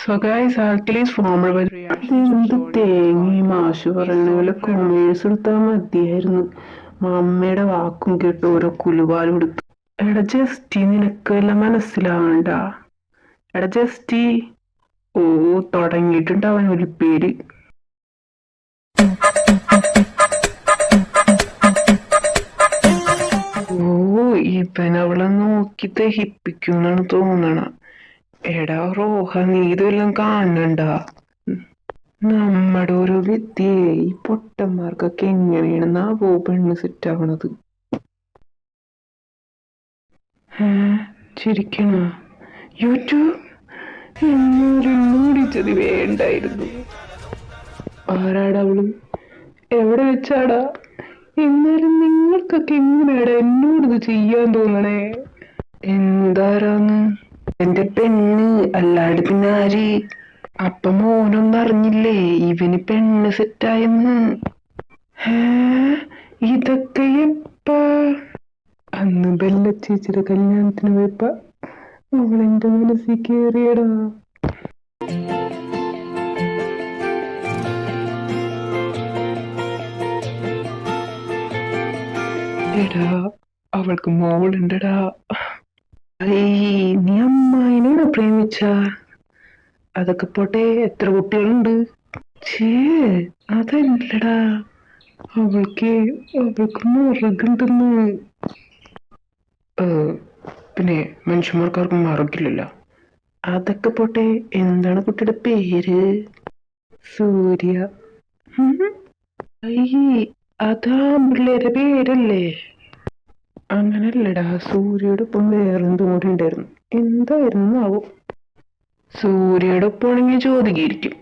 So guys, alkali is formed by the reaction of ഇതെന്ത് sodium with തേങ്ങ water. മാഷ് ഈ പറയണ വല്ല sodium കൊമേഴ്സ് എടുത്താൽ മതിയായിരുന്നു. അമ്മയുടെ വാക്കും കേട്ട് ഓരോ കുലുവാലും എടുത്തു. എടാ ജസ്റ്റി, നിനക്ക് വല്ല മനസ്സിലാവണ്ട? എടാ ജസ്റ്റി, ഓ തുടങ്ങിയിട്ടുണ്ട് അവൻ ഒരു പേര്. ഓ ഇവൻ അവളെ നോക്കി ദഹിപ്പിക്കുന്നാണ് തോന്നണ. എടാ റോഹ, നീ ഇതെല്ലാം കാണണ്ട. നമ്മുടെ ഒരു വിദ്യയെ ഈ പൊട്ടന്മാർക്കൊക്കെ എങ്ങനെയാണ് നാവോ പെണ്ണ് സെറ്റ് ആവണത്? ചിരിക്കണ യൂട്യൂബ് എന്നൊരു മൂടിച്ചത് വേണ്ടായിരുന്നു. ആരാടവള്? എവിടെ വെച്ചാടാ? എന്നാലും നിങ്ങൾക്കൊക്കെ എങ്ങനെയാടാ എന്നോട് ഇത് ചെയ്യാൻ തോന്നണേ? എന്താരാന്ന്? എന്റെ പെണ്ണ്, അല്ലാണ്ട് പിന്നെ ആര്? അപ്പൊ മോനൊന്നും അറിഞ്ഞില്ലേ ഇവന് പെണ്ണ് സെറ്റായെന്ന്? ഇതൊക്കെ എപ്പാ? അന്ന് ബെല്ല ചേച്ചിയുടെ കല്യാണത്തിന് പോയപ്പ അവളെന്റെ മനസ്സിൽ കേറിയടാ. എടാ അവൾക്ക് മോളുണ്ടടാ. നീ അമ്മായിനാണോ പ്രേമിച്ച? അതൊക്കെ പോട്ടെ, എത്ര കുട്ടികളുണ്ട്? ഛേ, അതല്ലടാ, അവൾക്ക് അവൾക്ക് മുറകുണ്ടെന്ന്. പിന്നെ മനുഷ്യന്മാർക്കാർക്കും മറക്കില്ലല്ലോ. അതൊക്കെ പോട്ടെ, എന്താണ് കുട്ടിയുടെ പേര്? സൂര്യ. അതാ പിള്ളേരെ പേരല്ലേ? അങ്ങനല്ലടാ, സൂര്യയുടെ ഒപ്പം വേറെന്തോ കൂടി ഉണ്ടായിരുന്നു. എന്തായിരുന്നു ആവും? സൂര്യയുടെ ഒപ്പം ആണെങ്കിൽ ചോദിക്കിരിക്കും.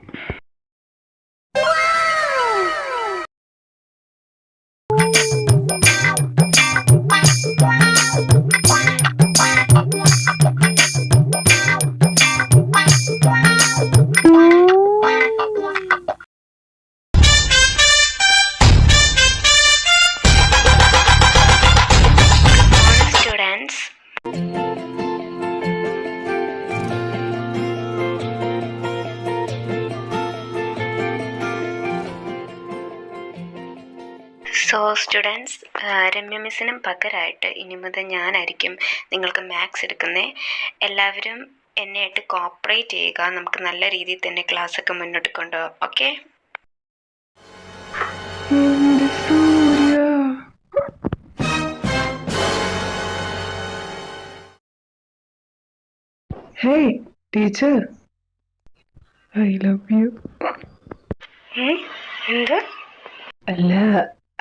സ്റ്റുഡൻസ്, രമ്യ മിസ്സിനും പകരമായിട്ട് ഇനി മുതൽ ഞാനായിരിക്കും നിങ്ങൾക്ക് മാത്സ് എടുക്കുന്നത്. എല്ലാവരും എന്നെയായിട്ട് കോപ്പറേറ്റ് ചെയ്യുക. നമുക്ക് നല്ല രീതിയിൽ തന്നെ ക്ലാസ്സൊക്കെ മുന്നോട്ട് കൊണ്ടുപോകാം. Okay? Hey, teacher, I love you. എന്ത്? അല്ല,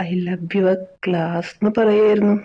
ഐ ലവ് യുവർ ക്ലാസ് എന്ന് പറയായിരുന്നു.